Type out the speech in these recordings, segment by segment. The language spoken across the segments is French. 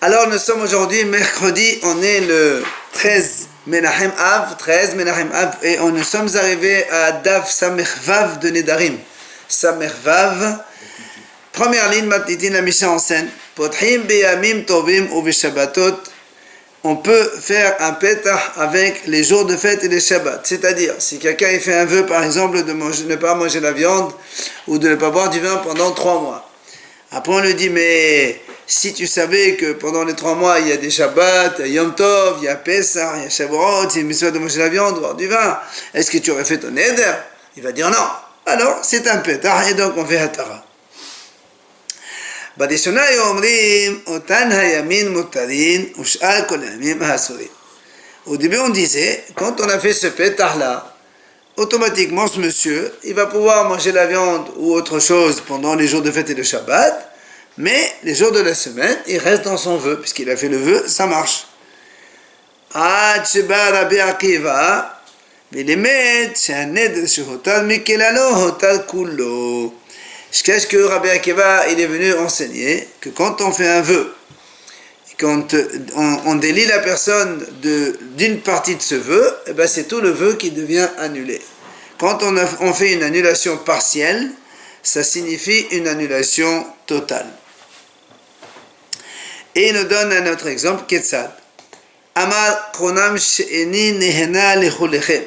Alors nous sommes aujourd'hui mercredi, on est le 13 Menachem Av, et nous sommes arrivés à Dav Samech Vav de Nedarim. Samech Vav, première ligne, Matnitin, la Mishnah enseigne, Potchim beyamim tovim ou beshabbatot, on peut faire un pétah avec les jours de fête et les shabbats. C'est-à-dire, si quelqu'un fait un vœu, par exemple, de ne pas manger la viande ou de ne pas boire du vin pendant 3 mois. Après, on lui dit, mais si tu savais que pendant les 3 mois, il y a des shabbats, il y a Yom Tov, il y a Pessah, il y a Shavuot, c'est une mission de manger la viande, boire du vin, est-ce que tu aurais fait ton éder? Il va dire non. Alors, c'est un pétah, et donc on fait hatara. Au début on disait, quand on a fait ce pétard-là, automatiquement ce monsieur, il va pouvoir manger la viande ou autre chose pendant les jours de fête et de Shabbat, mais les jours de la semaine, il reste dans son vœu, puisqu'il a fait le vœu, ça marche. Qu'est-ce que Rabbi Akiva il est venu enseigner? Que quand on fait un vœu, quand on délie la personne d'une partie de ce vœu, eh ben c'est tout le vœu qui devient annulé. Quand on fait une annulation partielle, ça signifie une annulation totale. Et il nous donne un autre exemple, Ketzad. Amar Kronam She'eni Nehena Lechulechem.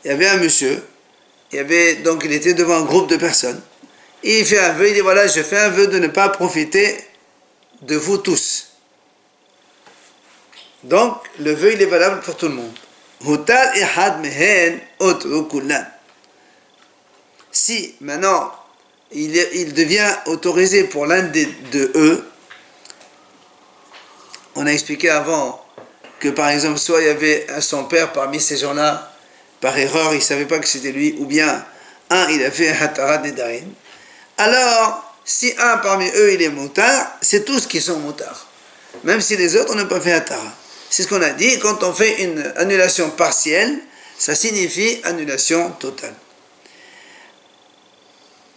Il y avait un monsieur, donc il était devant un groupe de personnes. Il fait un vœu, il dit voilà, je fais un vœu de ne pas profiter de vous tous. Donc, le vœu, il est valable pour tout le monde. Hutal ehad mehen otru kullan. Si, maintenant, il devient autorisé pour l'un de eux, on a expliqué avant que, par exemple, soit il y avait son père parmi ces gens-là, par erreur, il ne savait pas que c'était lui, ou bien, il a fait un hatara nedarim. Alors, si un parmi eux il est moutard, c'est tous qui sont moutards. Même si les autres n'ont pas fait hatara. C'est ce qu'on a dit, quand on fait une annulation partielle, ça signifie annulation totale.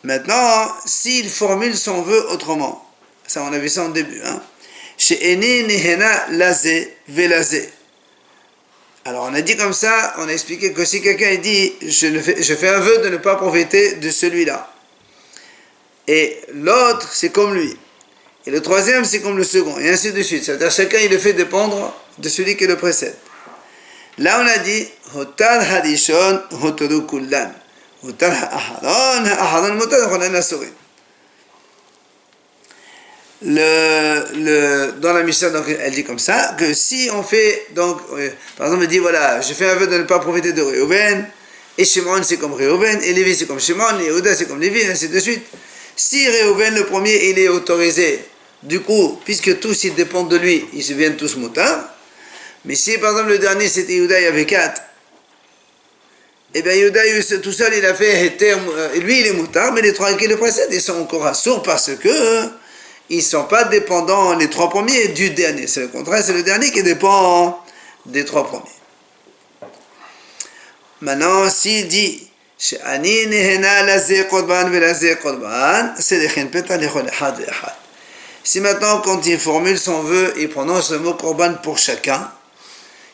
Maintenant, s'il formule son vœu autrement, ça on a vu ça en début, She'eni nehena lazé velazé. Alors on a dit comme ça, on a expliqué que si quelqu'un dit je fais un vœu de ne pas profiter de celui-là, et l'autre c'est comme lui, et le troisième c'est comme le second, et ainsi de suite, c'est-à-dire chacun il le fait dépendre de celui qui le précède. Là on a dit hotal hadishon hotoru kullan, hotal aharon motal chonan asorim. Dans la Mishnah, donc, elle dit comme ça, que si on fait, donc, par exemple, elle dit, voilà, je fais un vœu de ne pas profiter de Réhouven, et Shimon c'est comme Réhouven, et Lévi c'est comme Shimon, et Yehuda c'est comme Lévi, et ainsi de suite. Si Réhouven, le premier, il est autorisé, du coup, puisque tous ils dépendent de lui, ils deviennent tous moutards, mais si, par exemple, le dernier c'était Yehuda, il y avait 4, et bien Yehuda, tout seul, il a fait, lui, il est moutard, mais les 3 qui le précèdent, ils sont encore assourds parce que ils ne sont pas dépendants, les 3 premiers, du dernier. C'est le contraire, c'est le dernier qui dépend des 3 premiers. Maintenant, s'il dit She'ani nehena lazé korban velazé korban, c'est lechin peta lechol echad ve'echad. Si maintenant, quand il formule son vœu, il prononce le mot korban pour chacun,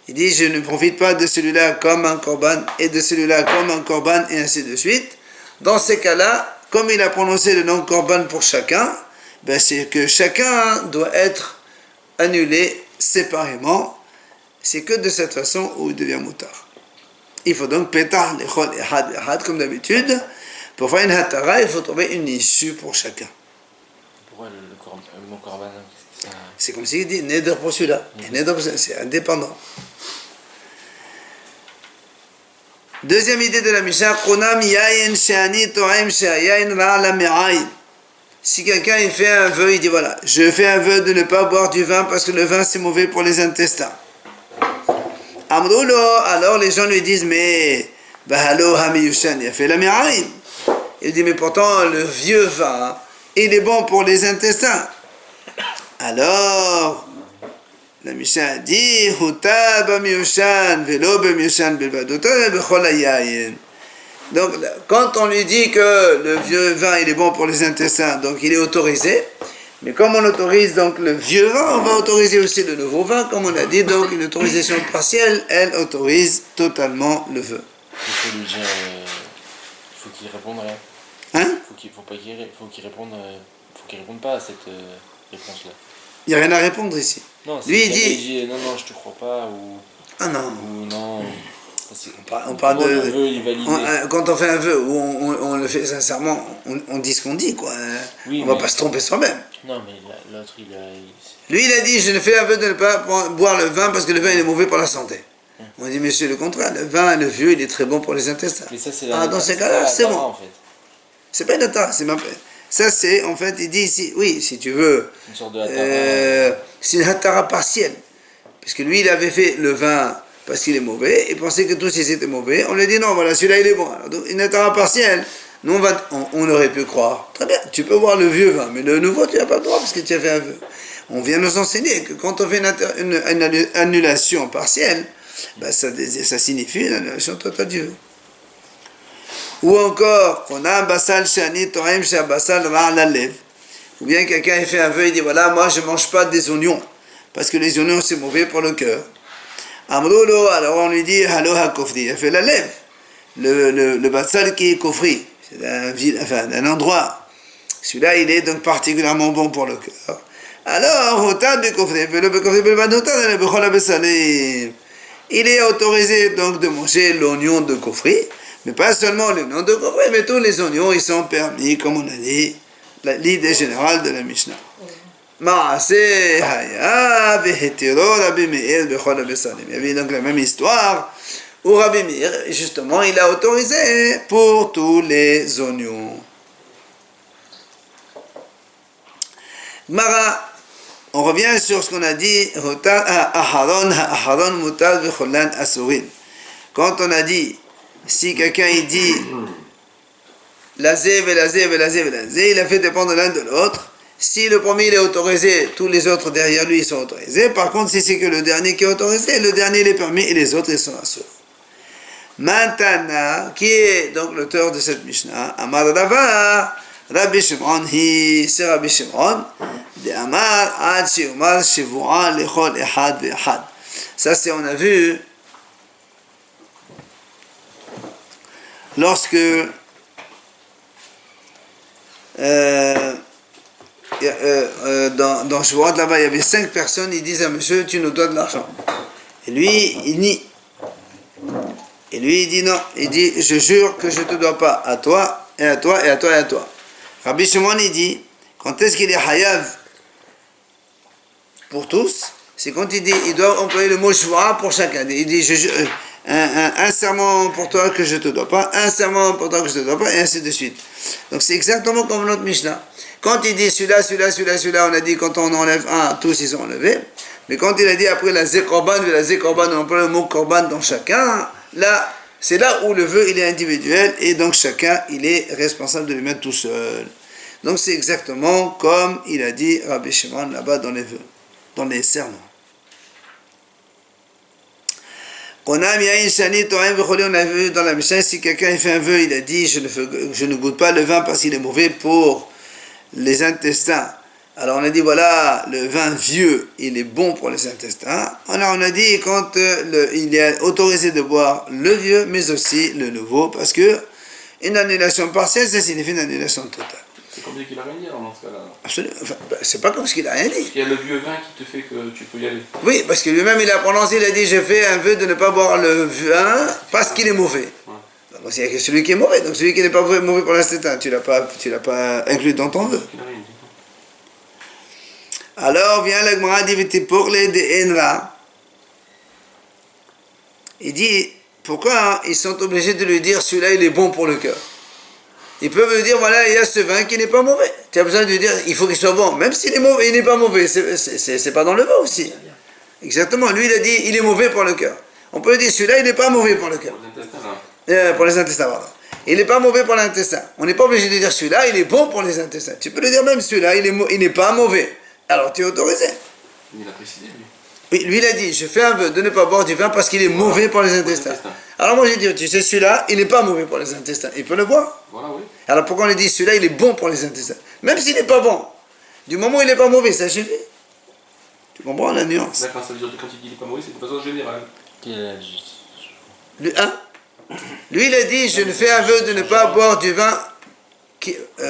il dit je ne profite pas de celui-là comme un korban et de celui-là comme un korban et ainsi de suite. Dans ces cas-là, comme il a prononcé le nom korban pour chacun, c'est que chacun doit être annulé séparément. C'est que de cette façon où il devient moutard. Il faut donc pétar lechol ehad ehad comme d'habitude. Pour faire une hatara, il faut trouver une issue pour chacun. Pourquoi le mot korban, qu'est-ce que ça... C'est comme s'il dit neder pour celui-là. Et neder pour celui-là, c'est indépendant. Deuxième idée de la Mishnah, Konam yayin she'ani to'im she'ayin ra'ala me'ayin. Si quelqu'un il fait un vœu, il dit voilà, je fais un vœu de ne pas boire du vin parce que le vin c'est mauvais pour les intestins. Amroulo, alors les gens lui disent mais bahalo hamiyushan, il a fait la mi'aïn. Il dit mais pourtant le vieux vin, il est bon pour les intestins. Alors la Mishnah dit huta bamiyushan velo bamiyushan bilvadota bechol hayayin. Donc, quand on lui dit que le vieux vin il est bon pour les intestins, donc il est autorisé, Mais comme on autorise donc le vieux vin, on va autoriser aussi le nouveau vin, comme on a dit, donc une autorisation partielle, elle autorise totalement le vœu. Il faut lui dire, il faut qu'il réponde rien. Hein? Faut qu'il réponde pas à cette réponse-là. Il n'y a rien à répondre ici. Non, lui, il dit non, je te crois pas, ou... Ah non. Ou non... On parle de... Le vœu, il est validé. Quand on fait un vœu, où on le fait sincèrement, on dit ce qu'on dit, quoi. Oui, on va pas se tromper soi-même. Non, mais l'autre, Lui, il a dit, je ne fais un vœu de ne pas boire le vin parce que le vin, il est mauvais pour la santé. On dit, monsieur, le contraire, le vin, le vieux, il est très bon pour les intestins. Mais ça, c'est dans ces cas-là, c'est bon. En fait. C'est pas une attara, c'est même... Ça, c'est, en fait, il dit ici, oui, si tu veux... Une sorte de attara. C'est une attara partielle. Parce que lui, il avait fait le vin parce qu'il est mauvais, il pensait que tous ils étaient mauvais. On lui a dit, non, voilà, celui-là, il est bon. Alors, donc, une attara partielle, nous, on aurait pu croire. Très bien, tu peux boire le vieux vin, mais le nouveau, tu n'as pas le droit parce que tu as fait un vœu. On vient nous enseigner que quand on fait une annulation partielle, ben, ça signifie une annulation totale du vœu. Ou encore, on a un basal shani to'im chez un basal ra'al alev. Ou bien quelqu'un fait un vœu, il dit voilà, moi je ne mange pas des oignons, parce que les oignons c'est mauvais pour le cœur. Amroulo, alors on lui dit halo ha-kofri, il a fait la lèvre, le basal qui est kofri, c'est un endroit. Celui-là il est donc particulièrement bon pour le cœur. Alors, il est autorisé donc de manger l'oignon de kofri. Mais pas seulement les noms de coffret, mais tous les oignons, ils sont permis, comme on a dit, l'idée générale de la Mishnah. Ma'aseh haya vehetiro Rabbi Meir bechol habesalim. Il y avait donc la même histoire où Rabbi Meir, justement, il a autorisé pour tous les oignons. Mara, on revient sur ce qu'on a dit, Aharon mutal becholan asurin. Quand on a dit si quelqu'un il dit la zév et la zév et la zév et la zév, il a fait dépendre l'un de l'autre. Si le premier il est autorisé, tous les autres derrière lui ils sont autorisés. Par contre, si c'est que le dernier qui est autorisé, le dernier il est permis et les autres ils sont assurés. Mantana, qui est donc l'auteur de cette Mishnah, Amar Rava, Rabbi Shimon, c'est Rabbi Shimon, de Amar Ad Shiumar Shivua Lechol Ehad Ve'ehad. Ça c'est, on a vu, lorsque dans Shvuot là-bas, il y avait 5 personnes, ils disent à monsieur, tu nous dois de l'argent. Et lui, il nie. Et lui, il dit non. Il dit, je jure que je ne te dois pas à toi, et à toi, et à toi, et à toi. Rabbi Shimon, il dit, quand est-ce qu'il est hayav pour tous? C'est quand il dit, il doit employer le mot shvuah pour chacun. Il dit, je jure... Un serment pour toi que je ne te dois pas, un serment pour toi que je ne te dois pas, et ainsi de suite. Donc c'est exactement comme notre Mishnah. Quand il dit celui-là, on a dit quand on enlève un, tous ils sont enlevés. Mais quand il a dit après la zekorban, on emploie le mot korban dans chacun, là, c'est là où le vœu il est individuel, et donc chacun il est responsable de le mettre tout seul. Donc c'est exactement comme il a dit Rabbi Shimon là-bas dans les vœux, dans les serments. On a vu dans la Mishnah, si quelqu'un fait un vœu, il a dit je ne goûte pas le vin parce qu'il est mauvais pour les intestins. Alors on a dit voilà, le vin vieux, il est bon pour les intestins. Alors on a dit quand il est autorisé de boire le vieux, mais aussi le nouveau, parce que une annulation partielle, ça signifie une annulation totale. C'est comme si qu'il a rien dit dans ce cas-là. Absolument. Enfin, c'est pas comme ce qu'il a rien dit. Parce qu'il y a le vieux vin qui te fait que tu peux y aller. Oui, parce que lui-même il a prononcé, il a dit je fais un vœu de ne pas boire le vin parce qu'il est mauvais. Ouais. Donc il y a que celui qui est mauvais, donc celui qui n'est pas mauvais pour l'intestin, tu l'as pas inclus dans ton vœu. Alors vient la Gemara dit pour les de Enra. Il dit pourquoi ils sont obligés de lui dire celui-là il est bon pour le cœur. Ils peuvent lui dire, voilà, il y a ce vin qui n'est pas mauvais. Tu as besoin de lui dire, il faut qu'il soit bon. Même s'il est mauvais, il n'est pas mauvais. C'est pas dans le vin aussi. Exactement. Lui, il a dit, il est mauvais pour le cœur. On peut lui dire, celui-là, il n'est pas mauvais pour le cœur. Pour les intestins, pardon. Il n'est pas mauvais pour l'intestin. On n'est pas obligé de dire, celui-là, il est bon pour les intestins. Tu peux lui dire, même celui-là, il n'est pas mauvais. Alors, tu es autorisé. Il a précisé, lui. Oui, lui, il a dit, je fais un vœu de ne pas boire du vin parce qu'il est mauvais pour les intestins. Alors moi, j'ai dit, tu sais, celui-là, il n'est pas mauvais pour les intestins. Il peut le boire. Voilà, oui. Alors pourquoi on lui dit, celui-là, il est bon pour les intestins? Même s'il n'est pas bon. Du moment où il n'est pas mauvais, ça suffit. Tu comprends la nuance? D'accord, ça veut dire que quand il dit qu'il n'est pas mauvais, c'est de façon générale. Lui, il a dit, je ne fais un vœu de ne pas boire du vin.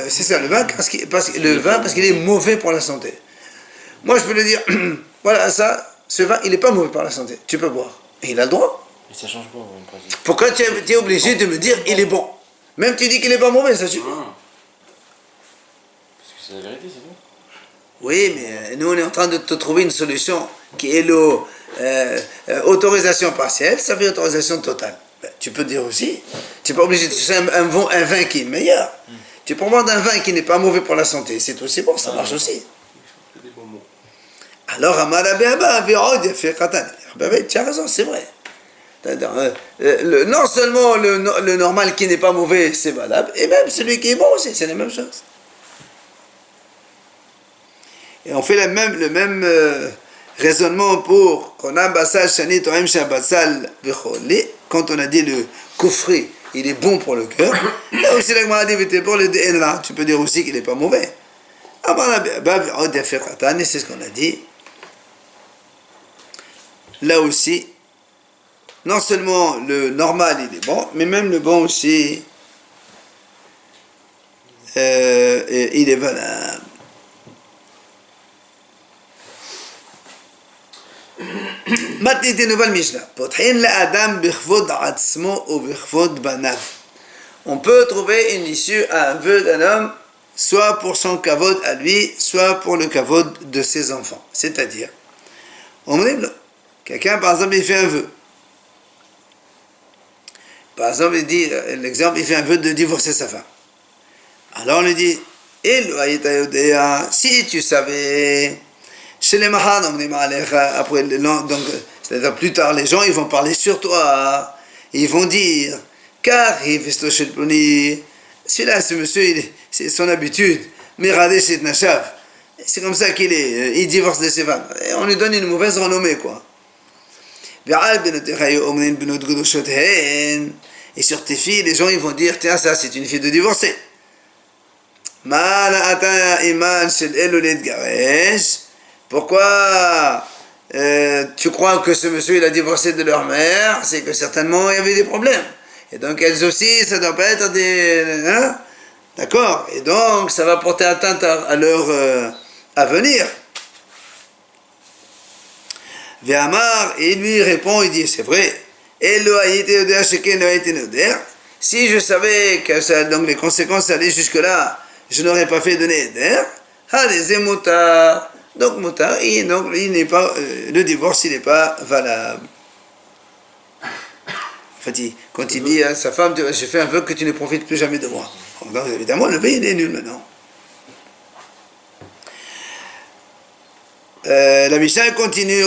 C'est ça, le vin, parce qu'il est mauvais pour la santé. Moi, je peux le dire, voilà, ce vin, il n'est pas mauvais pour la santé. Tu peux boire. Et il a le droit. Et ça change pas, en principe. Pourquoi tu es obligé de me dire, il est bon? Même tu dis qu'il n'est pas mauvais, ça suffit. Ah. Parce que c'est la vérité, c'est tout. Oui, mais nous, on est en train de te trouver une solution qui est l'autorisation partielle, ça fait autorisation totale. Ben, tu peux dire aussi, tu n'es pas obligé de chercher un vin qui est meilleur. Tu peux prendre un vin qui n'est pas mauvais pour la santé, c'est aussi bon, ça marche aussi. C'est des bons mots. Alors, Amar Rabbi Abba, tu as raison, c'est vrai. Non seulement le normal qui n'est pas mauvais, c'est valable, et même celui qui est bon aussi, c'est la même chose. Et on fait le même raisonnement pour quand on a dit le koufri, il est bon pour le cœur. Là aussi, la Gemara dit pour le DNA, tu peux dire aussi qu'il n'est pas mauvais. Et c'est ce qu'on a dit. Là aussi, non seulement le normal il est bon, mais même le bon aussi, il est valable. Maintenant, une nouvelle Mishnah. On peut trouver une issue à un vœu d'un homme, soit pour son kavod à lui, soit pour le kavod de ses enfants. C'est-à-dire, quelqu'un, par exemple, il fait un vœu. Par exemple, il dit, l'exemple, il fait un vœu de divorcer sa femme. Alors on lui dit, si tu savais, chez les Mahan, après, donc, c'est-à-dire plus tard, les gens, ils vont parler sur toi, ils vont dire, car celui-là, ce monsieur, c'est son habitude, c'est comme ça qu'il est, il divorce de ses femmes. Et on lui donne une mauvaise renommée, quoi. Et sur tes filles, les gens ils vont dire, tiens, ça c'est une fille de divorcée. Pourquoi tu crois que ce monsieur il a divorcé de leur mère? C'est que certainement il y avait des problèmes. Et donc elles aussi, ça ne doit pas être des... Hein? D'accord? Et donc ça va porter atteinte à leur avenir. Véhamar, et il lui répond, il dit, c'est vrai. Si je savais que ça, donc les conséquences allaient jusque-là, je n'aurais pas fait de neder. Donc mutar, et donc il n'est pas, le divorce il n'est pas valable. En fait, quand il dit à sa femme, j'ai fait un vœu que tu ne profites plus jamais de moi. Donc évidemment, le vœu il est nul maintenant. La Mishnah continue.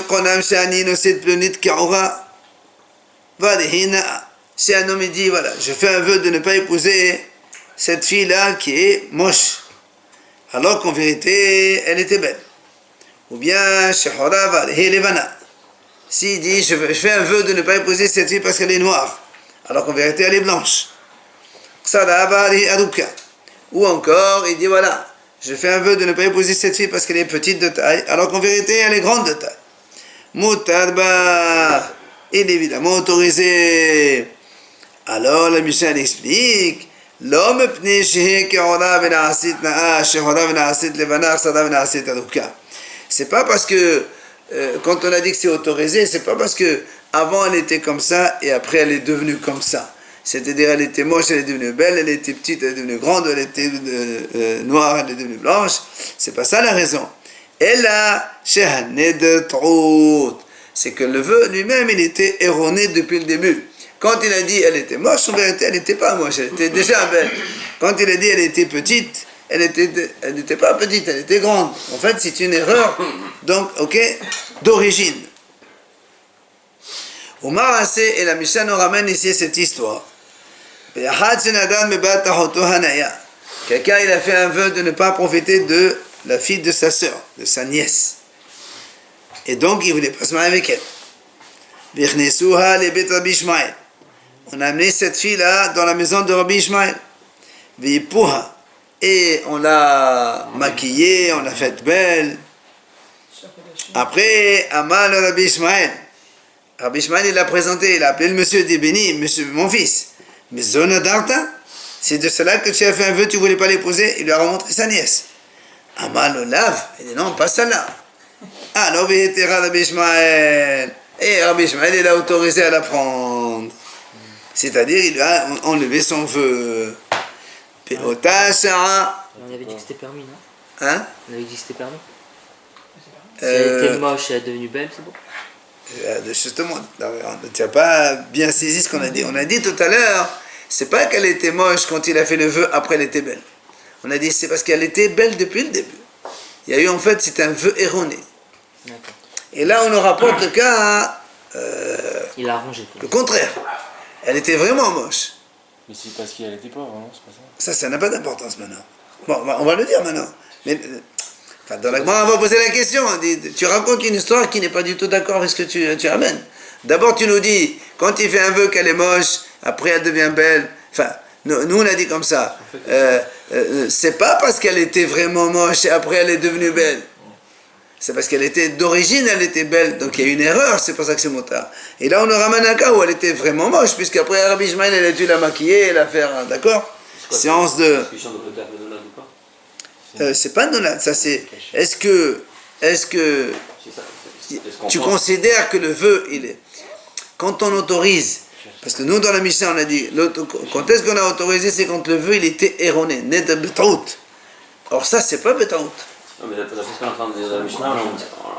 Si un homme dit, voilà, je fais un vœu de ne pas épouser cette fille-là qui est moche, alors qu'en vérité, elle était belle. Ou bien, s'il dit, je fais un vœu de ne pas épouser cette fille parce qu'elle est noire, alors qu'en vérité, elle est blanche. Ou encore, il dit, voilà, je fais un vœu de ne pas épouser cette fille parce qu'elle est petite de taille, alors qu'en vérité, elle est grande de taille. Mutadba, il est évidemment autorisé. Alors, la Mishnah explique, l'homme c'est pas parce que, quand on a dit que c'est autorisé, c'est pas parce que avant elle était comme ça et après elle est devenue comme ça. C'est-à-dire, elle était moche, elle est devenue belle, elle était petite, elle est devenue grande, elle était noire, elle est devenue blanche. C'est pas ça la raison. Elle a c'est que le vœu lui-même, il était erroné depuis le début. Quand il a dit elle était moche, en vérité, elle n'était pas moche, elle était déjà belle. Quand il a dit elle était petite, elle n'était pas petite, elle était grande. En fait, c'est une erreur, donc, ok, d'origine. Omar et la Mishnah nous ramène ici cette histoire. Quelqu'un il a fait un vœu de ne pas profiter de la fille de sa sœur, de sa nièce. Et donc il ne voulait pas se marier avec elle. On a amené cette fille-là dans la maison de Rabbi Ishmael. Et et on l'a maquillée, on l'a faite belle. Après, Amal Rabbi Ishmael. Rabbi Ishmael, il l'a présenté, il a appelé le monsieur, il dit, béni, monsieur, mon fils, mais Zona Darta, c'est de cela que tu as fait un vœu, tu ne voulais pas l'épouser, il lui a remontré sa nièce. Amal Olav, il dit, non, pas celle-là. Alors, Rabbi Ishmael. Et Rabbi Ishmael, il a autorisé à la prendre. C'est-à-dire, il a enlevé son vœu. Peota Shara. On avait dit que c'était permis, non? Hein? On avait dit que c'était permis. Si elle était moche et elle est devenue belle, c'est bon. Justement, tu n'as pas bien saisi ce qu'on a dit. On a dit tout à l'heure, c'est pas qu'elle était moche quand il a fait le vœu, après elle était belle. On a dit c'est parce qu'elle était belle depuis le début. Il y a eu en fait, c'est un vœu erroné. D'accord. Et là, on nous rapporte le cas, Il a arrangé. Quoi. le contraire. Elle était vraiment moche. Mais c'est parce qu'elle était pauvre, non? C'est pas ça. Ça n'a pas d'importance maintenant. Bon, on va le dire maintenant. Mais enfin, dans la Gemara, on va poser la question. On dit, tu racontes une histoire qui n'est pas du tout d'accord avec ce que tu amènes. D'abord, tu nous dis, quand il fait un vœu qu'elle est moche, après elle devient belle. Enfin, nous on a dit comme ça. C'est pas parce qu'elle était vraiment moche et après elle est devenue belle. C'est parce qu'elle était d'origine, elle était belle. Donc il y a une erreur, c'est pour ça que c'est motard. Et là, on a ramène un cas où elle était vraiment moche, puisqu'après Rabbi Ishmael, elle a dû la maquiller, la faire, d'accord? Séance de. C'est pas nolad, ça c'est. Est-ce que tu considères que le vœu, il est. Quand on autorise, parce que nous dans la Mishnah on a dit, quand est-ce qu'on a autorisé, c'est quand le vœu il était erroné, né de betaout. Or ça c'est pas betaout. Non, mais d'après ce qu'on est en train de dire dans la Mishnah,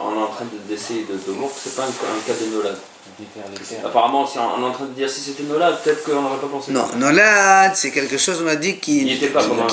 on est en train d'essayer de voir que c'est pas un cas de nolad. Apparemment, si on est en train de dire si c'était nolad, peut-être qu'on n'aurait pas pensé. Non, nolad c'est quelque chose, on a dit qui n'était pas comme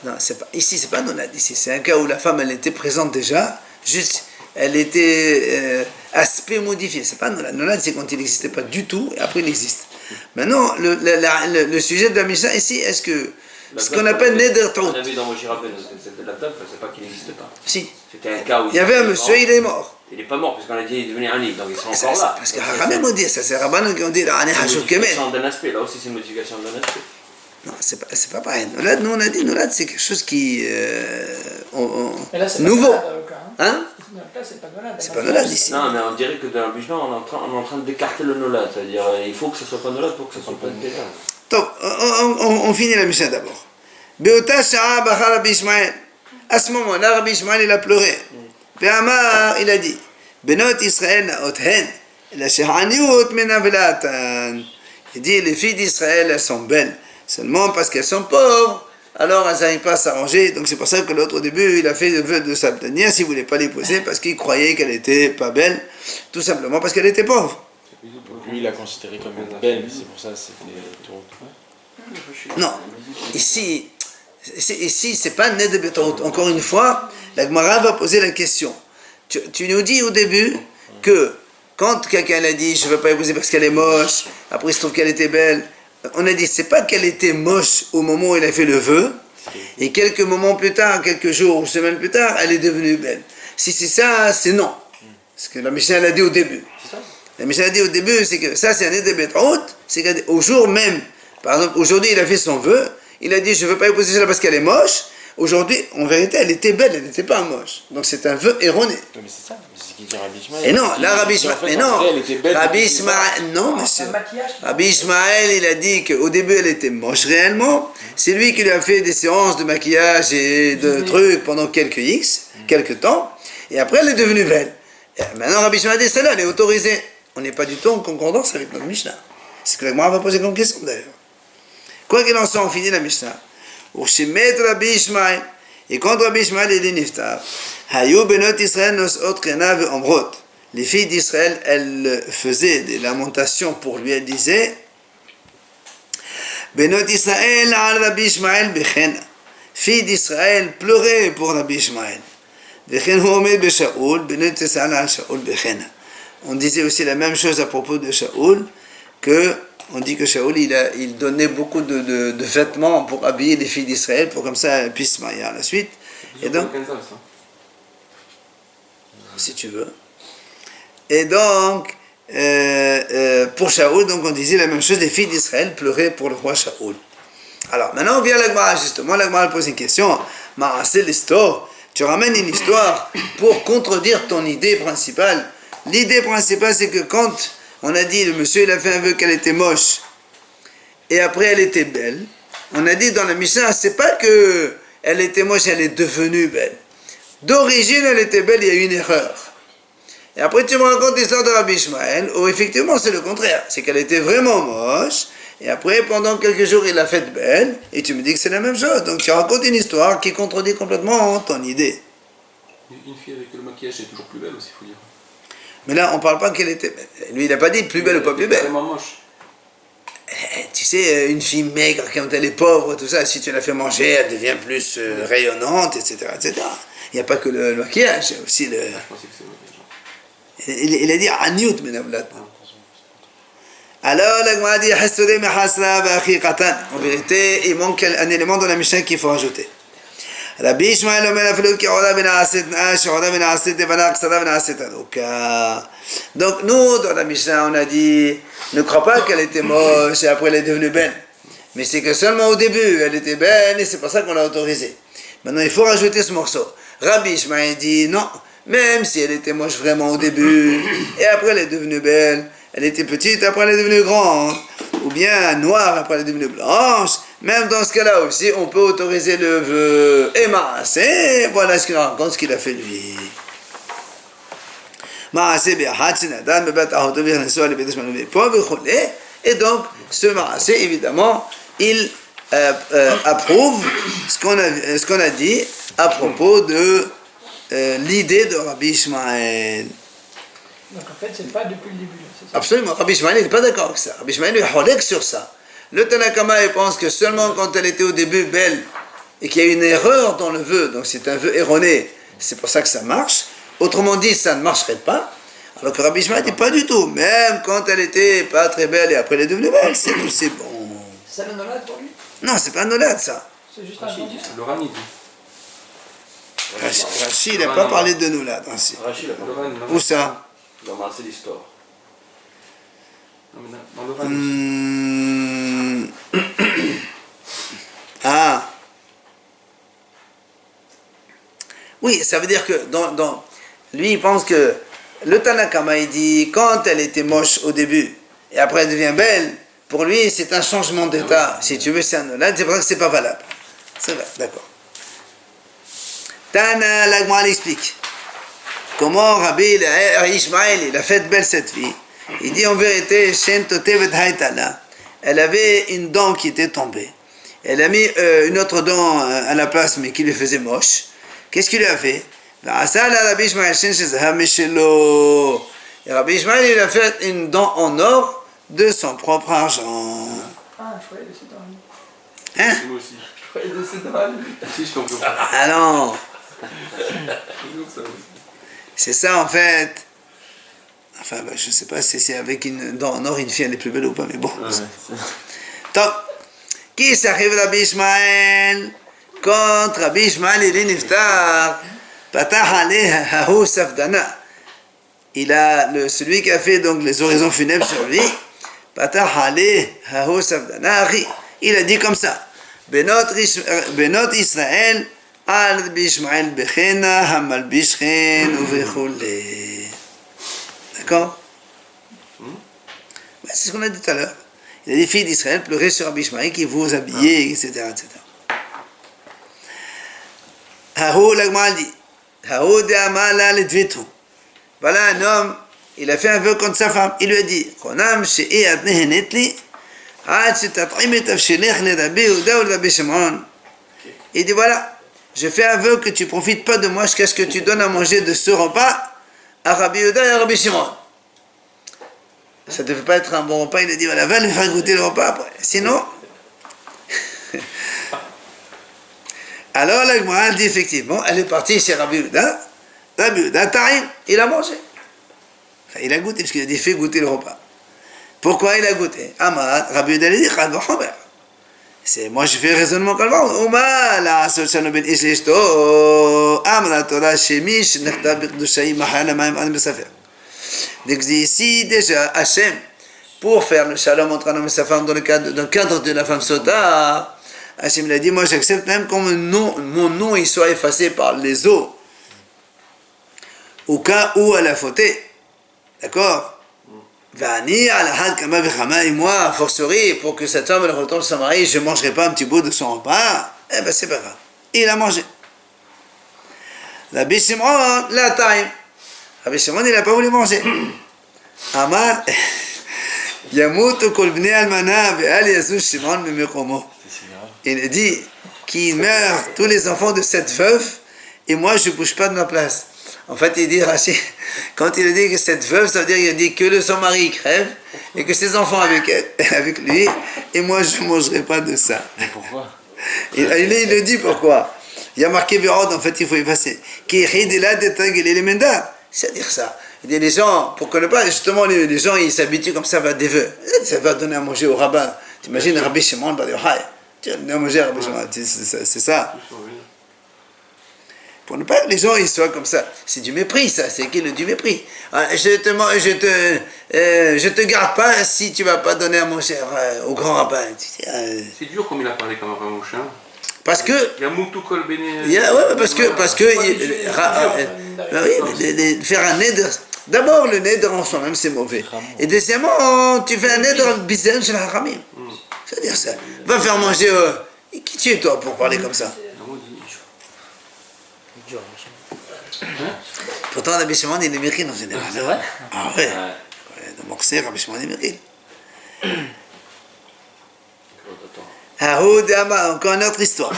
non, c'est pas, ici c'est pas nolad, ici c'est un cas où la femme elle était présente déjà, juste elle était aspect modifié, c'est pas nolad. Nolad c'est quand il n'existait pas du tout et après il existe. Maintenant, le sujet de la Mishnah ici, est-ce que ce qu'on appelle neder tout. On avait dans Moshe Rabbeinu, c'était la table, c'est pas qu'il n'existe pas. Si. C'était un cas où. Il y avait un monsieur, il est mort. Il n'est pas mort, puisqu'on a dit qu'il est devenu un livre, donc il sera Ça, encore là. parce que Haramim ont dit ça, c'est Rabbanon qui ont dit la C'est Hashur une Kemen. modification d'un aspect, là aussi c'est une modification d'un aspect. Non, c'est pas pareil. Nolad, nous on a dit Nolad c'est quelque chose qui. Mais là, c'est nouveau. pas Nolad, Hein? Là, c'est pas Nolad. C'est pas Nolad ici. Non, mais on dirait que dans la Mishnah, on est en train d'écarter le nolad, c'est-à-dire il faut que ce soit pas nolad pour que ce soit pas nolad. Donc, on finit la Mishnah d'abord. Beota Sha'a Bachar Rabbi Ishmael. À ce moment-là, Rabbi Ishmael il a pleuré. Amar, il a dit Benot Israël na'othen, la shehaniut menavelatan. Il dit les filles d'Israël, elles sont belles. Seulement parce qu'elles sont pauvres, alors elles n'arrivent pas à s'arranger. Donc c'est pour ça que l'autre au début, il a fait le vœu de s'abstenir s'il ne voulait pas l'épouser parce qu'il croyait qu'elle n'était pas belle, tout simplement parce qu'elle était pauvre. Lui, il l'a considérée comme belle, c'est pour ça que c'était tout. Non, ici c'est pas né de béton. Encore une fois, la Gemara va poser la question. Tu nous dis au début que quand quelqu'un a dit je ne veux pas épouser parce qu'elle est moche, après il se trouve qu'elle était belle, on a dit c'est pas qu'elle était moche au moment où il a fait le vœu, et quelques moments plus tard, quelques jours ou semaines plus tard, elle est devenue belle. Si c'est ça, c'est non. Ce que la Mishnah l'a dit au début. La Mishnah a dit au début, c'est que ça c'est un né de béton, c'est qu'au jour même, par exemple, aujourd'hui il a fait son vœu, il a dit je ne veux pas épouser celle parce qu'elle est moche. Aujourd'hui, en vérité, elle était belle, elle n'était pas moche. Donc c'est un vœu erroné. Mais c'est ça, c'est ce qu'il dit Rabbi Ishmael. Et non, là Rabbi Ishmael, mais non, Rabbi Ishmael, non monsieur. Rabbi Ishmael, il a dit qu'au début elle était moche réellement. C'est lui qui lui a fait des séances de maquillage et de trucs pendant quelques temps. Et après elle est devenue belle. Et maintenant Rabbi Ishmael a dit celle-là, elle est autorisée. On n'est pas du tout en concordance avec notre Mishnah. C'est ce que la Gemara va poser comme question d'ailleurs. Quoi qu'il en soit, on finit la Mishnah. Rabbi Ishmael. Et quand Rabbi Ishmael est niftar, Hayu benot Israël nosot kena ve'omrot. Les filles d'Israël, elles faisaient des lamentations pour lui, elles disaient benot Israël al Rabbi Ishmael bechena. Filles d'Israël pleuraient pour Rabbi Ishmael. Bechen hu omed beShaoul, benot Israël al Shaoul bechena. On disait aussi la même chose à propos de Shaoul, que on dit que Shaoul il donnait beaucoup de vêtements pour habiller les filles d'Israël pour comme ça elles puissent se marier à la suite. Et donc, si tu veux. Et donc, pour Shaoul, donc on disait la même chose, les filles d'Israël pleuraient pour le roi Shaoul. Alors, maintenant, on vient à l'Agmara, justement. L'Agmara pose une question. C'est l'histoire. Tu ramènes une histoire pour contredire ton idée principale. L'idée principale, c'est que quand on a dit, le monsieur, il a fait un vœu qu'elle était moche, et après, elle était belle, on a dit dans la Mishnah, c'est pas que elle était moche, elle est devenue belle. D'origine, elle était belle, il y a eu une erreur. Et après, tu me racontes l'histoire de Rabbi Ishmael, où effectivement, c'est le contraire. C'est qu'elle était vraiment moche, et après, pendant quelques jours, il l'a faite belle, et tu me dis que c'est la même chose. Donc, tu racontes une histoire qui contredit complètement ton idée. Une fille avec le maquillage est toujours plus belle aussi, il faut dire. Mais là, on parle pas qu'elle était belle. Lui, il n'a pas dit plus belle ou pas plus belle. Vraiment moche. Tu sais, une fille maigre, quand elle est pauvre, tout ça, si tu la fais manger, elle devient plus rayonnante, etc., etc. Il n'y a pas que le maquillage, il y a aussi le... Je pensais que c'est le maquillage. Il a dit Aniout, Menavlat. Alors, la Gemara dit Hasodé mehasra v'achiqatan. En vérité, il manque un élément dans la Mishnah qu'il faut rajouter. Rabbi Ishmael omer afilu ki oda ben aset nash, oda ben aset devana, ksada ben aset adoka. Donc, nous, dans la Mishnah, on a dit ne crois pas qu'elle était moche et après elle est devenue belle. Mais c'est que seulement au début, elle était belle et c'est pour ça qu'on l'a autorisée. Maintenant, il faut rajouter ce morceau. Rabbi Ishmael dit non, même si elle était moche vraiment au début et après elle est devenue belle. Elle était petite, après elle est devenue grande, ou bien noire, après elle est devenue blanche. Même dans ce cas-là aussi, on peut autoriser le vœu et Maasé. Voilà ce qu'il raconte, ce qu'il a fait lui. Et donc, ce Maasé, évidemment, il approuve ce qu'on a dit à propos de l'idée de Rabbi Ishmael. Donc en fait, c'est pas depuis le début. C'est ça. Absolument, Rabbi Ishmael n'est pas d'accord avec ça. Rabbi Ishmael est holek sur ça. Le Tanakama il pense que seulement quand elle était au début belle et qu'il y a une erreur dans le vœu, donc c'est un vœu erroné, c'est pour ça que ça marche. Autrement dit, ça ne marcherait pas. Alors que Rabbi Ishmael dit pas du tout. Même quand elle était pas très belle et après elle est devenue belle, c'est tout, c'est bon. C'est le nolad pour lui? Non, c'est pas un nolad ça. C'est juste un Rachid, bandit. le Rani dit. Rachid, il n'a pas parlé de nolad ainsi. Rachid, Le Rani, non. Où ça? dans c'est l'histoire. Non, mais dans le Rani. Ah. Oui, ça veut dire que lui, il pense que le Tanakama, il dit quand elle était moche au début et après elle devient belle, pour lui, c'est un changement d'état. Si tu veux, c'est un nolad, c'est pour ça que c'est pas valable. C'est vrai, d'accord. Tana, l'Agma l'explique. Comment Rabbi Ishmael, il a fait belle cette fille. Il dit en vérité, elle avait une dent qui était tombée. Elle a mis une autre dent à la place, mais qui lui faisait moche. Qu'est-ce qu'il lui a fait? Et Rabbi Ishmael, il a fait une dent en or de son propre argent. Ah, je croyais que c'était dans lui. Hein? Moi aussi. Je croyais que c'était dans lui. Si, je comprends. Ah non, Toujours ça, oui. c'est ça en fait. Enfin, je sais pas si c'est avec une dent en or, une fille elle est plus belle ou pas, mais bon. Donc, qui s'arrive Rabbi Ishmael? Quand Rabbi Ishmael il est niftar, patah aleh hahu safdana. Il a celui qui a fait donc les oraisons funèbres sur lui. Patah aleh hahu safdana. Il a dit comme ça. Benot Israël al Rabbi Ishmael bechena hamal bishchen uvechule. D'accord? C'est ce qu'on a dit tout à l'heure. Il a des filles d'Israël pleuraient sur Rabbi Ishmael qui vous habillait, etc., etc. Haou l'Agma dit, Haou de Amala le Dvitu. Voilà un homme, il a fait un vœu contre sa femme. Il lui a dit, Konam she'i atnehenetli, ad shetat'im tafshelech le Rabbi Yehuda ou le Rabbi Shimon. Il dit, voilà, je fais un vœu que tu profites pas de moi jusqu'à ce que tu donnes à manger de ce repas à Rabbi Yehuda et à Rabbi Shimon. Ça ne devait pas être un bon repas, il a dit, voilà, va lui faire goûter le repas après. Sinon... Alors la Gemara dit effectivement, elle est partie chez Rabbi Yehuda. Rabbi Yehuda, Taïm, il a mangé. Enfin, il a goûté, parce qu'il a dit, fais goûter le repas. Pourquoi il a goûté? Amad, Rabbi Yehuda, il dit, Khalva Chomer. C'est moi, je fais raisonnement Khalva Chomer. Ouma, la Sochano ben Ishlishto, Amad, Torah, Shemish, Nechta, Birdushai, Mahana, Maim, An, Besafer. Donc ici, déjà, Hachem, pour faire le shalom entre un homme et sa femme dans le cadre de la femme sota, Hachem il a dit, moi j'accepte même quand mon nom il soit effacé par les eaux. Au cas où elle a fauté. D'accord? Et moi, a fortiori, pour que cette femme elle retourne son mari, je ne mangerai pas un petit bout de son repas. Eh ben c'est pas grave. Il a mangé. Rabbi Shimon, la taille. Rabbi Shimon, il n'a pas voulu manger. Amar, Yamutu kol bnei almana ve'al yazuz Shimon mimekomo. Il a dit qu'il meurt tous les enfants de cette veuve et moi je ne bouge pas de ma place. En fait, il dit Rachid, quand il a dit que cette veuve, ça veut dire qu'il a dit que son mari crève et que ses enfants avec lui et moi je ne mangerai pas de ça. Mais pourquoi? Il le dit pourquoi. Il y a marqué Vérod, en fait il faut effacer. C'est-à-dire ça. Il dit les gens, pour qu'on ne pas, justement les gens ils s'habituent comme ça à des vœux. Ça va donner à manger au rabbin. T'imagines Rabbi Shimon Bar Yochai. Tu vas donner à manger à Rabbi Shimon. C'est ça. Pour ne pas que les gens ils soient comme ça. C'est du mépris ça, c'est du mépris. Je te garde pas si tu vas pas donner à manger au grand rabbin. C'est dur comme il a parlé comme un vrai mouchin. Parce que Il y a Moutou Kol Bene. parce que faire un neder. D'abord le neder en soi-même c'est mauvais. Et deuxièmement tu fais un neder bizarre chez la haramim. C'est-à-dire ça. Va faire manger. Qui tu es toi pour parler comme ça? Pourtant Rabbi Shimon il est mérite en général. C'est vrai? Ah ouais. Donc c'est Rabbi Shimon il est mérite. Haoud Ama, encore une autre histoire.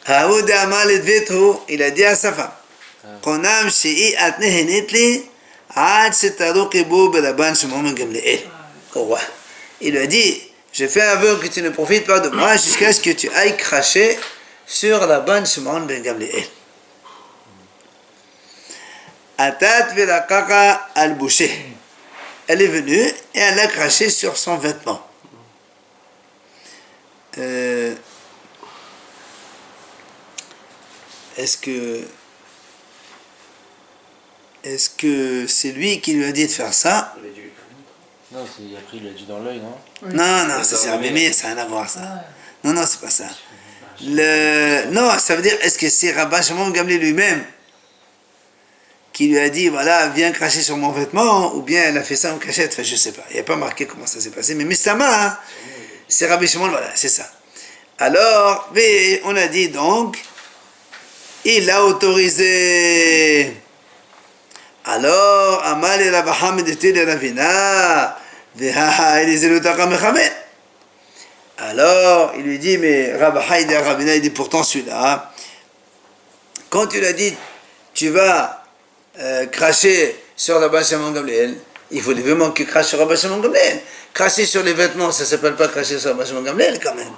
Haoud Ama ledvetu, il a dit à sa femme, Konam shi'i atnehenetli, ad setaru kibu belaban shimon gamliel. Il lui a dit, je fais aveu que tu ne profites pas de moi jusqu'à ce que tu ailles cracher sur la bonne Shimon ben Gamliel. Atat velakaka al-boucher. Elle est venue et elle a craché sur son vêtement. Est-ce que c'est lui qui lui a dit de faire ça? Non, après il lui a dit dans l'œil, non? Non, ça c'est abîmé, ça n'a rien à voir ça. Non, c'est pas ça. Non, ça veut dire, est-ce que c'est Rabbi Shimon Gamliel lui-même qui lui a dit, voilà, viens cracher sur mon vêtement, ou bien elle a fait ça en cachette, enfin je sais pas, il n'y a pas marqué comment ça s'est passé, mais Mistama, hein, c'est Rabbi Shimon, voilà, c'est ça. Alors, on a dit donc, il a autorisé. Alors, Amal et Rabbi Hamid étaient les Ravina, alors, il lui dit, mais Rabbi Haïd et Ravina, il dit pourtant celui-là, quand tu l'as dit, tu vas cracher sur Rabbi Shimon Gamliel, il faut vraiment qu'il crache sur Rabbi Shimon Gamliel. Cracher sur les vêtements, ça ne s'appelle pas cracher sur Rabbi Shimon Gamliel quand même.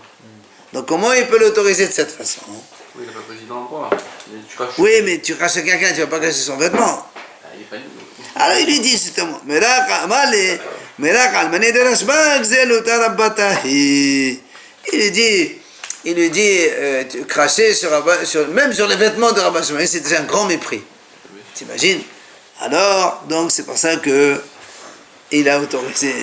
Donc comment il peut l'autoriser de cette façon? Oui, il n'est pas président encore. Oui, mais tu craches sur quelqu'un, tu ne vas pas cracher son vêtement. Il est pas libre. Alors il lui dit justement, il lui dit, cracher même sur les vêtements de Rabbi Shimon, c'est un grand mépris. T'imagines? Alors, donc c'est pour ça que il a autorisé.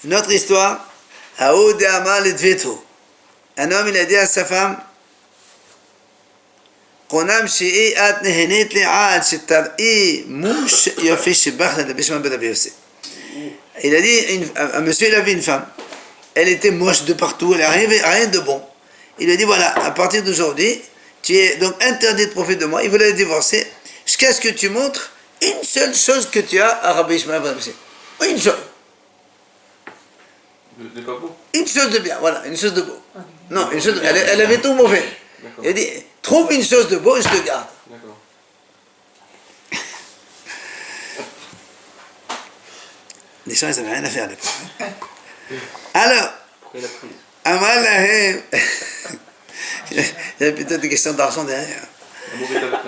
Une autre histoire, un homme il a dit à sa femme, il a dit, un monsieur il avait une femme, elle était moche de partout, elle n'avait rien de bon. Il a dit voilà, à partir d'aujourd'hui, tu es donc interdit de profiter de moi, il voulait la divorcer, jusqu'à ce que tu montres une seule chose que tu as à Rabbi Ishmael ben Abiyossi. Une chose. De pas beau. Une chose de bien, voilà, une chose de beau. Non, une chose elle avait tout mauvais. Il a dit, trouve une chose de beau et je te garde. D'accord. Les gens, ils n'avaient rien à faire à l'époque. Alors, Pourquoi il a pris? Amal Lahem, il y avait peut-être des questions d'argent derrière.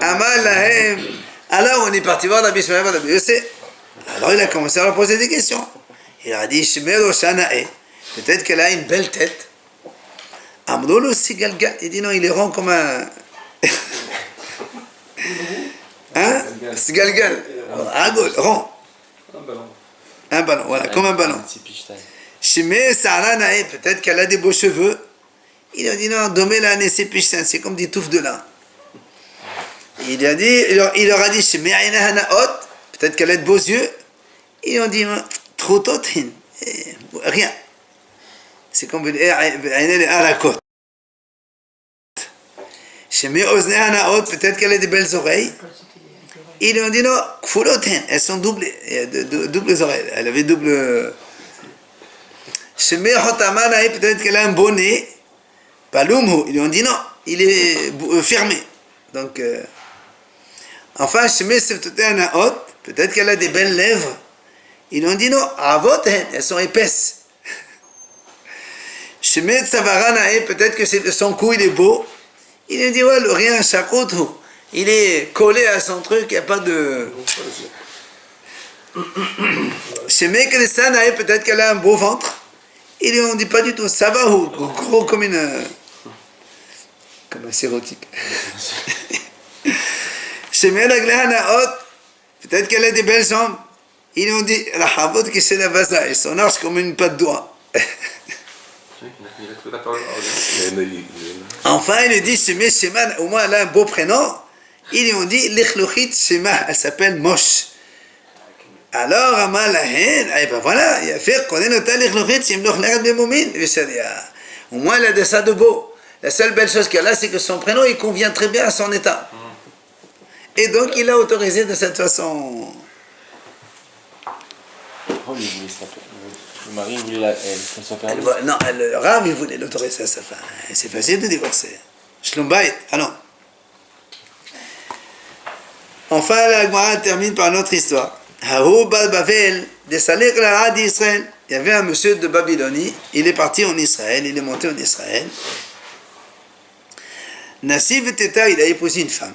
Amal Lahem, alors on est parti voir Rabbi Ishmael ben Abiyossi. Alors il a commencé à leur poser des questions. Il a dit, Shemero Shanae, peut-être qu'elle a une belle tête. Amrolo Sigalgal, il dit non, il est rond comme un. Hein? Sigalgal, rond. Un ballon. Un ballon, voilà, comme un ballon. Shimei Sarah Nae, peut-être qu'elle a des beaux cheveux. Il a dit non, Domé la c'est puissant, c'est comme des touffes de lin. Il leur a dit Shimei Aina Hanaot, peut-être qu'elle a de beaux yeux. Ils ont dit trop tothin, rien. C'est comme à la côte. Shimei Ozne Hanaot, peut-être qu'elle a des belles oreilles. Ils ont dit non, Kfuloten, elles sont doublées, doubles oreilles. Elle avait double. Shemei Hotamanaï, peut-être qu'elle a un bonnet. Palumhu, ils lui ont dit non, il est fermé. Donc, enfin, Shemei Seftotanaot, peut-être qu'elle a des belles lèvres. Ils lui ont dit non, Avoten, elles sont épaisses. Shemei Tsavaranaï, peut-être que son cou il est beau. Il lui ont dit ouais, le rien, Shakotu. Il est collé à son truc, il n'y a pas de. Chez Mekresanaï, peut-être qu'elle a un beau ventre. Ils lui ont dit pas du tout, ça va ou gros comme un sérotique. Chez Melaglehanaot, peut-être qu'elle a des belles jambes. Ils lui ont dit, la havot qui c'est la vaza, et son arche comme une patte doigt. Enfin, il lui dit, Shema, au moins elle a un beau prénom. Ils lui ont dit, l'Ichlouchit Shema, elle s'appelle Mosh. Alors, Amalahen, eh ben voilà, il a fait qu'on est noté l'Ichlouchit Shemloch Leret Bemomin. Au moins, elle a de ça de beau. La seule belle chose qu'elle a, c'est que son prénom, il convient très bien à son état. Et donc, il a autorisé de cette façon. Oh, il voulait ça. Le mari voulait qu'elle soit perdue. Non, le Rav, il voulait l'autoriser à sa femme. C'est facile de divorcer. Shlom Bayit, ah non. Enfin, la Gemara termine par notre histoire. Haou Bal Bavel, des Salek la d'Israël. Il y avait un monsieur de Babylonie, il est parti en Israël, il est monté en Israël. Nassib Teta, il a épousé une femme.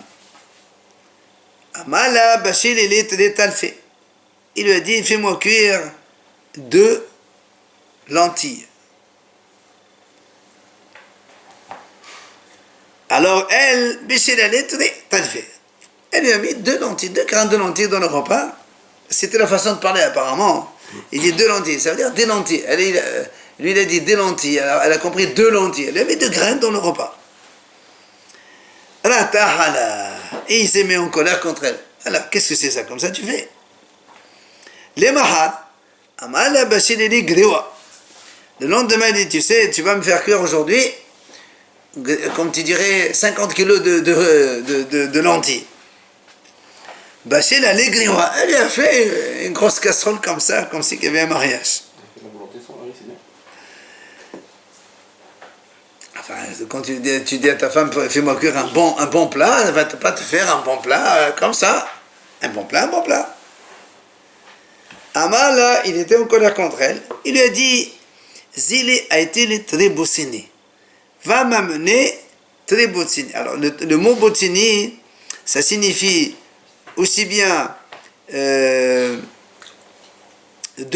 Amala Bachil, il est talfé. Il lui a dit, fais-moi cuire 2 lentilles. Alors elle, Bachil, elle est talfé. Elle lui a mis 2 lentilles, 2 grains de lentilles dans le repas. C'était la façon de parler apparemment. Il dit 2 lentilles, ça veut dire des lentilles. Lui, il a dit des lentilles, alors elle a compris 2 lentilles. Elle a mis 2 grains dans le repas. Et il s'est mis en colère contre elle. Alors, qu'est-ce que c'est ça? Comme ça tu fais? Les mahad, amala bashilili griwa. Le lendemain, il dit, tu sais, tu vas me faire cuire aujourd'hui, comme tu dirais, 50 kilos de lentilles. Bachil a les griwa. Elle a fait une grosse casserole comme ça, comme si il y avait un mariage. Enfin, quand tu dis à ta femme, fais-moi cuire un bon plat, elle ne va pas te faire un bon plat comme ça. Un bon plat. Amala, il était en colère contre elle. Il lui a dit, Zili a été le tréboussini. Va m'amener tréboussini. Alors, le mot botsini, ça signifie aussi bien 2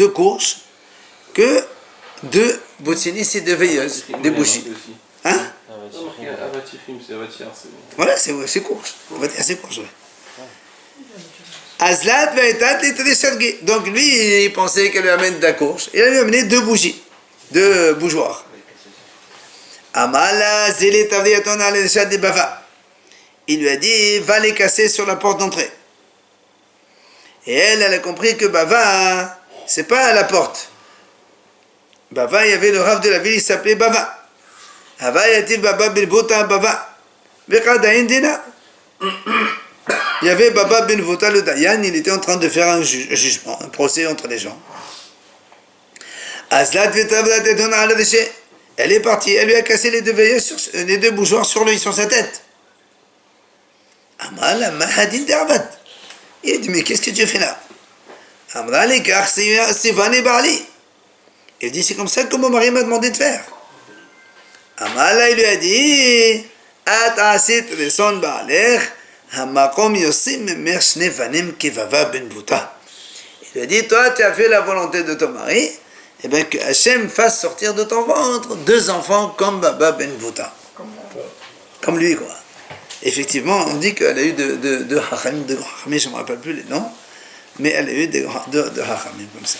courges que 2 botsini, c'est 2 veilleuses, des bougies. Hein? Voilà, c'est courge. On va dire c'est courge, oui. Azlat va être donc lui, il pensait qu'elle lui amène de la courge. Il a lui amené 2 bougies, 2 bougeoirs. Amala zélet avdiaton al de bava. Il lui a dit, va les casser sur la porte d'entrée. Et elle a compris que Bava, c'est pas à la porte. Bava, il y avait le Rav de la ville, il s'appelait Bava. Hava yativ Baba Bilbota Bava. Bekada Indina. Il y avait Baba Ben Vota le Dayan, il était en train de faire un jugement, un procès entre les gens. Azlat Vetavlateton al déchet. Elle est partie, elle lui a cassé les 2 veilleuses, les 2 bougeoirs sur sa tête. Amala Mahadin Dervat. Il a dit, mais qu'est-ce que tu fais là? Amala car c'est Vani Bali. Il dit, c'est comme ça que mon mari m'a demandé de faire. Amala, il lui a dit, Atasit Reson Baaler, Hamakom Yosim Mershne Vanim Kivava Ben Bouta. Il lui a dit, toi, tu as fait la volonté de ton mari, et bien que Hachem fasse sortir de ton ventre 2 enfants comme Baba Ben Bouta. Comme lui, quoi. Effectivement, on dit qu'elle a eu de Hachamim, je ne me rappelle plus les noms, mais elle a eu de Hachamim comme ça.